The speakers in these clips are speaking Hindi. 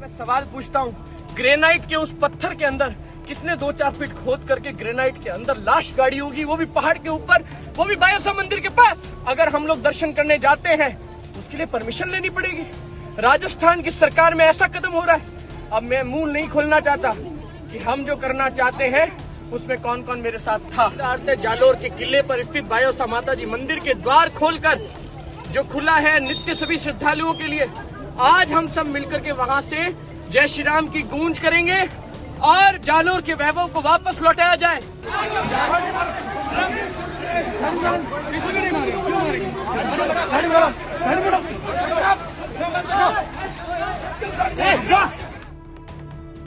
मैं सवाल पूछता हूँ, ग्रेनाइट के उस पत्थर के अंदर किसने 2-4 फीट खोद करके ग्रेनाइट के अंदर लाश गाड़ी होगी, वो भी पहाड़ के ऊपर, वो भी बायोसा मंदिर के पास। अगर हम लोग दर्शन करने जाते हैं उसके लिए परमिशन लेनी पड़ेगी। राजस्थान की सरकार में ऐसा कदम हो रहा है। अब मैं मुंह नहीं खोलना चाहता कि हम जो करना चाहते हैं उसमें कौन कौन मेरे साथ था। जालोर के किले पर स्थित बायोसा माता जी मंदिर के द्वार खोलकर जो खुला है नित्य सभी श्रद्धालुओं के लिए, आज हम सब मिलकर के वहां से जय श्री राम की गूंज करेंगे और जालोर के वैभव को वापस लौटाया जाए।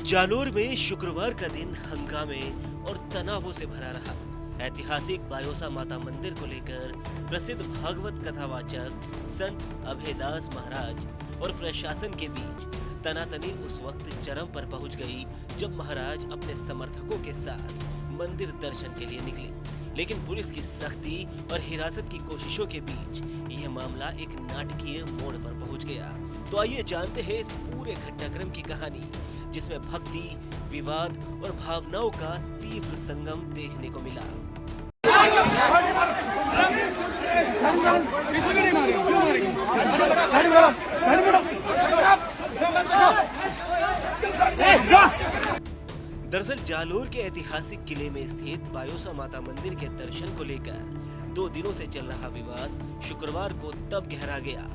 जालोर में शुक्रवार का दिन हंगामे और तनावों से भरा रहा। ऐतिहासिक बायोसा माता मंदिर को लेकर प्रसिद्ध भागवत कथावाचक संत अभयदास महाराज और प्रशासन के बीच तनातनी उस वक्त चरम पर पहुंच गई जब महाराज अपने समर्थकों के साथ मंदिर दर्शन के लिए निकले। लेकिन पुलिस की सख्ती और हिरासत की कोशिशों के बीच यह मामला एक नाटकीय मोड़ पर पहुंच गया। तो आइए जानते हैं इस पूरे घटनाक्रम की कहानी, जिसमें भक्ति, विवाद और भावनाओं का तीव्र संगम देखने को मिला। दरअसल जालोर के ऐतिहासिक किले में स्थित बायोसा माता मंदिर के दर्शन को लेकर 2 दिनों से चल रहा विवाद शुक्रवार को तब गहरा गया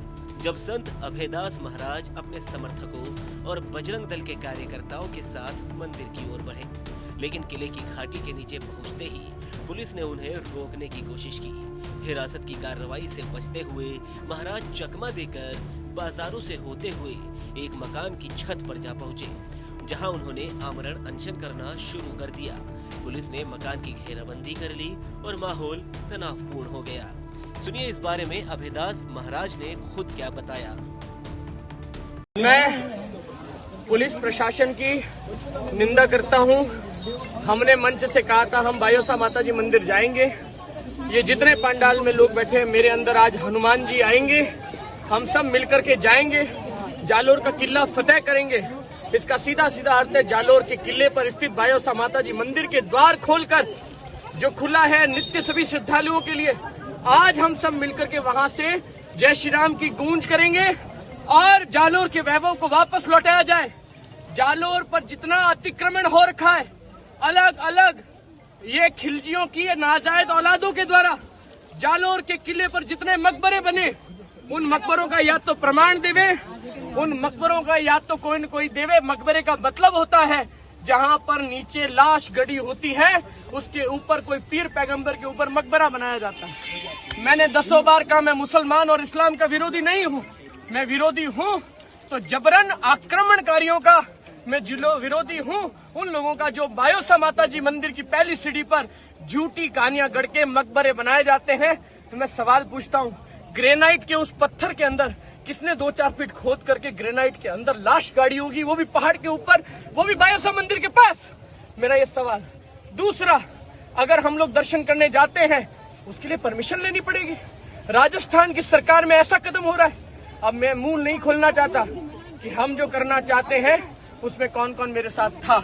जब संत अभयदास महाराज अपने समर्थकों और बजरंग दल के कार्यकर्ताओं के साथ मंदिर की ओर बढ़े। लेकिन किले की घाटी के नीचे पहुंचते ही पुलिस ने उन्हें रोकने की कोशिश की। हिरासत की कार्रवाई से बचते हुए महाराज चकमा देकर बाजारों से होते हुए एक मकान की छत पर जा पहुंचे, जहां उन्होंने आमरण अनशन करना शुरू कर दिया। पुलिस ने मकान की घेराबंदी कर ली और माहौल तनावपूर्ण हो गया। सुनिए इस बारे में अभयदास महाराज ने खुद क्या बताया। मैं पुलिस प्रशासन की निंदा करता हूं। हमने मंच से कहा था हम बायोसा माता जी मंदिर जाएंगे। ये जितने पंडाल में लोग बैठे हैं, मेरे अंदर आज हनुमान जी आएंगे। हम सब मिलकर के जाएंगे, जालोर का किला फतेह करेंगे। इसका सीधा सीधा अर्थ है जालोर के किले पर स्थित बायोसा माता जी मंदिर के द्वार खोलकर जो खुला है नित्य सभी श्रद्धालुओं के लिए, आज हम सब मिलकर के वहां से जय श्री राम की गूंज करेंगे और जालोर के वैभव को वापस लौटाया जाए। जालोर पर जितना अतिक्रमण हो रखा है, अलग अलग ये खिलजियों की नाजायज औलादों के द्वारा, जालोर के किले पर जितने मकबरे बने, उन मकबरों का या तो प्रमाण देवे, उन मकबरों का या तो कोई न कोई देवे। मकबरे का मतलब होता है जहां पर नीचे लाश गड़ी होती है, उसके ऊपर कोई पीर पैगंबर के ऊपर मकबरा बनाया जाता है। मैंने 10 बार कहा मैं मुसलमान और इस्लाम का विरोधी नहीं हूं। मैं विरोधी हूं तो जबरन आक्रमणकारियों का मैं विरोधी हूं, उन लोगों का जो बायोसा माता जी मंदिर की पहली सीढ़ी पर झूठी कहानियां गढ़ के मकबरे बनाए जाते हैं। तो मैं सवाल पूछता हूं, ग्रेनाइट के उस पत्थर के अंदर किसने 2-4 फीट खोद करके ग्रेनाइट के अंदर लाश गाड़ी होगी, वो भी पहाड़ के ऊपर, वो भी बायोसा मंदिर के पास? मेरा ये सवाल। दूसरा, अगर हम लोग दर्शन करने जाते हैं उसके लिए परमिशन लेनी पड़ेगी। राजस्थान की सरकार में ऐसा कदम हो रहा है। अब मैं मुंह नहीं खोलना चाहता कि हम जो करना चाहते हैं उसमें कौन कौन मेरे साथ था।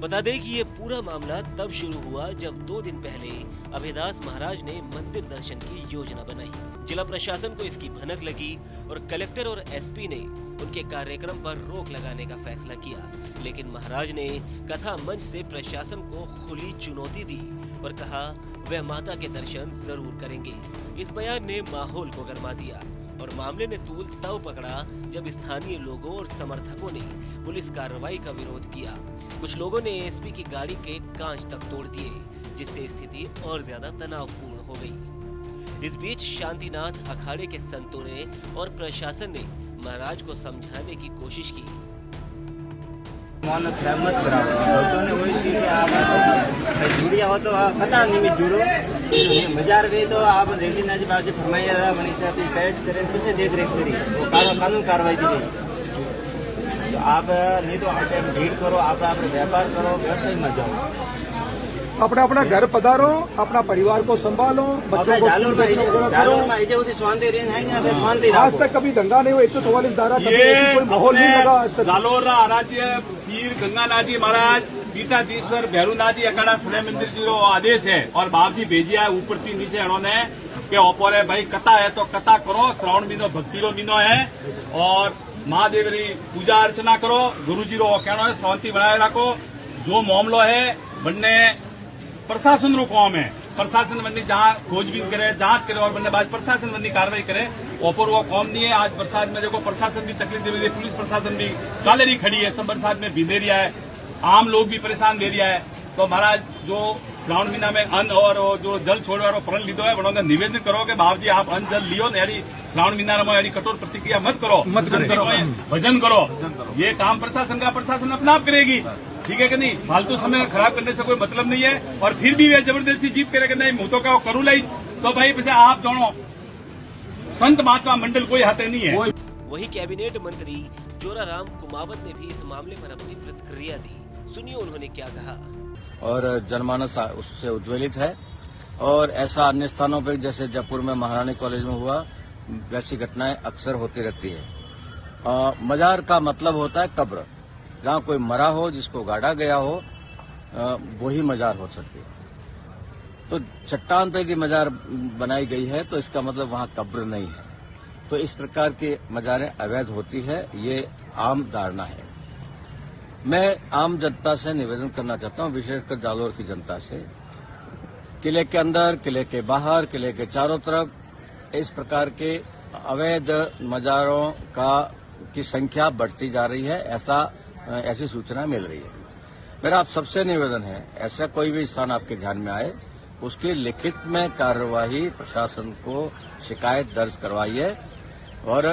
बता दें कि ये पूरा मामला तब शुरू हुआ जब 2 दिन पहले अभयदास महाराज ने मंदिर दर्शन की योजना बनाई। जिला प्रशासन को इसकी भनक लगी और कलेक्टर और एसपी ने उनके कार्यक्रम पर रोक लगाने का फैसला किया। लेकिन महाराज ने कथा मंच से प्रशासन को खुली चुनौती दी और कहा वह माता के दर्शन जरूर करेंगे। इस बयान ने माहौल को गर्मा दिया और मामले ने तूल तब पकड़ा जब स्थानीय लोगों और समर्थकों ने पुलिस कार्रवाई का विरोध किया। कुछ लोगों ने एसपी की गाड़ी के कांच तक तोड़ दिए, जिससे स्थिति और ज्यादा तनावपूर्ण हो गई। इस बीच शांतिनाथ अखाड़े के संतों ने और प्रशासन ने महाराज को समझाने की कोशिश की। जुड़िया हो तो पता निमित जुड़ो मजार गई तो आप रेडी ना बाजू फरमाइया बनी से अपनी गाइड करें पीछे देख रेख करी वो कानून कार्रवाई दी। तो आप नहीं तो भीड़ करो, आप व्यापार करो, व्यवसाय में जाओ। अपना अपना घर पधारो, अपना परिवार को संभालो, बच्चों को जालोर में करो। इजे उदी शांति रहन है ना, शांति आज तक कभी दंगा नहीं हुआ, 144 धारा कोई माहौल नहीं लगा आज तक। जालोर आराध्य पीर गंगानाथ जी महाराज पीठाधीश्वर भैरूनाथ जी अखाड़ा श्री मंदिर जी रो आदेश है और बाप जी भेजिया है ऊपर थी नीचे उन्होंने के ओपोरे भाई कथा है तो कथा करो, श्रावण महीनो भक्ति रो महीनो है और महादेव री पूजा अर्चना करो, गुरु जी रो कहना है शांति बनाए रखो। जो मामलो है बनने प्रशासन रो काम है, प्रशासन बनने जहाँ खोजबीन करे, जांच करे और बनने बाद प्रशासन बनने कार्रवाई करे। ओपर वो काम नहीं है। आज बरसात में देखो प्रशासन भी तकलीफ दे रही है, पुलिस प्रशासन भी कालेरी खड़ी है, सब बरसात में भींदे रिया है, आम लोग भी परेशान दे रिया है। तो महाराज जो श्रावण महीना में अन्न और जो जल छोड़ने वालों प्रण लीधो है उन्होंने निवेदन करो कि बाप जी आप अन्न जल लियो यानी श्रावण महीना में यानी कठोर प्रतिक्रिया मत करो, भजन करो। ये काम प्रशासन का प्रशासन अपना आप करेगी, ठीक है कि नहीं। फालतू समय खराब करने से कोई मतलब नहीं है। और फिर भी वे जबरदस्ती जीत करेगा नहीं मुंह तो का करू लाई तो भाई बेटा आप जानो संत महात्मा मंडल कोई हाथे नहीं है। वहीं कैबिनेट मंत्री जोराराम कुमावत ने भी इस मामले पर अपनी प्रतिक्रिया दी। सुनिए उन्होंने क्या कहा। और जनमानस उससे उज्ज्वलित है और ऐसा अन्य स्थानों पर जैसे जयपुर में महारानी कॉलेज में हुआ वैसी घटनाएं अक्सर होती रहती है। मजार का मतलब होता है कब्र, जहाँ कोई मरा हो, जिसको गाड़ा गया हो, वही मजार हो सकती है। तो चट्टान पे की मजार बनाई गई है तो इसका मतलब वहाँ कब्र नहीं है। तो इस प्रकार की मजारें अवैध होती है, ये आम धारणा है। मैं आम जनता से निवेदन करना चाहता हूं, विशेषकर जालोर की जनता से, किले के अंदर, किले के बाहर, किले के चारों तरफ इस प्रकार के अवैध मजारों की संख्या बढ़ती जा रही है, ऐसी सूचना मिल रही है। मेरा आप सबसे निवेदन है, ऐसा कोई भी स्थान आपके ध्यान में आए उसकी लिखित में कार्यवाही प्रशासन को शिकायत दर्ज करवाइए और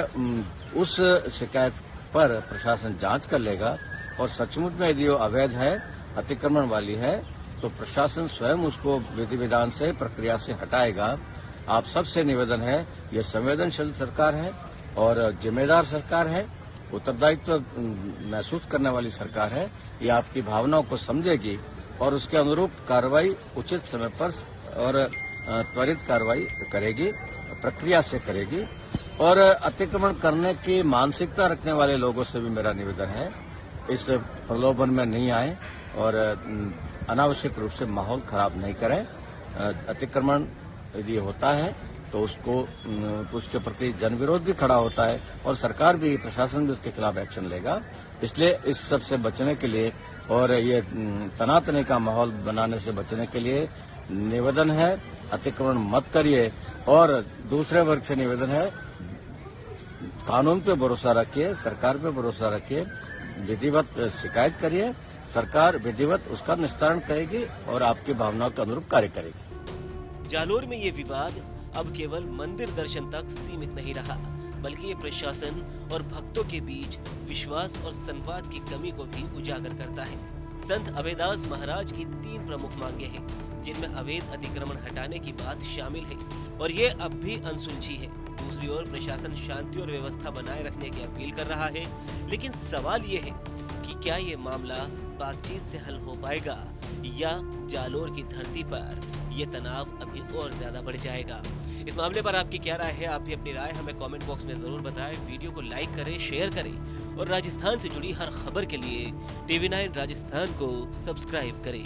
उस शिकायत पर प्रशासन जांच कर लेगा और सचमुच में यदि वो अवैध है, अतिक्रमण वाली है, तो प्रशासन स्वयं उसको विधि विधान से, प्रक्रिया से हटाएगा। आप सबसे निवेदन है, ये संवेदनशील सरकार है और जिम्मेदार सरकार है, उत्तरदायित्व महसूस करने वाली सरकार है। ये आपकी भावनाओं को समझेगी और उसके अनुरूप कार्रवाई उचित समय पर और त्वरित कार्रवाई करेगी, प्रक्रिया से करेगी। और अतिक्रमण करने की मानसिकता रखने वाले लोगों से भी मेरा निवेदन है, इस प्रलोभन में नहीं आए और अनावश्यक रूप से माहौल खराब नहीं करें। अतिक्रमण यदि होता है तो उसके प्रति जनविरोध भी खड़ा होता है और सरकार भी, प्रशासन भी उसके खिलाफ एक्शन लेगा। इसलिए इस सब से बचने के लिए और ये तनातनी का माहौल बनाने से बचने के लिए निवेदन है, अतिक्रमण मत करिए। और दूसरे वर्ग से निवेदन है, कानून पे भरोसा रखिए, सरकार पे भरोसा रखिए, विधिवत शिकायत करिए, सरकार विधिवत उसका निस्तारण करेगी और आपकी भावनाओं के अनुरूप कार्य करेगी। जालोर में ये विवाद अब केवल मंदिर दर्शन तक सीमित नहीं रहा, बल्कि ये प्रशासन और भक्तों के बीच विश्वास और संवाद की कमी को भी उजागर करता है। संत अभयदास महाराज की 3 प्रमुख मांगे हैं, जिनमें अवैध अतिक्रमण हटाने की बात शामिल है और ये अब भी अनसुलझी है। दूसरी ओर प्रशासन शांति और व्यवस्था बनाए रखने की अपील कर रहा है, लेकिन सवाल ये है कि क्या ये मामला बातचीत से हल हो पाएगा या जालोर की धरती पर ये तनाव अभी और ज्यादा बढ़ जाएगा। इस मामले पर आपकी क्या राय है? आप भी अपनी राय हमें कमेंट बॉक्स में जरूर बताएं। वीडियो को लाइक करें, शेयर करें और राजस्थान से जुड़ी हर खबर के लिए TV9 राजस्थान को सब्सक्राइब करें।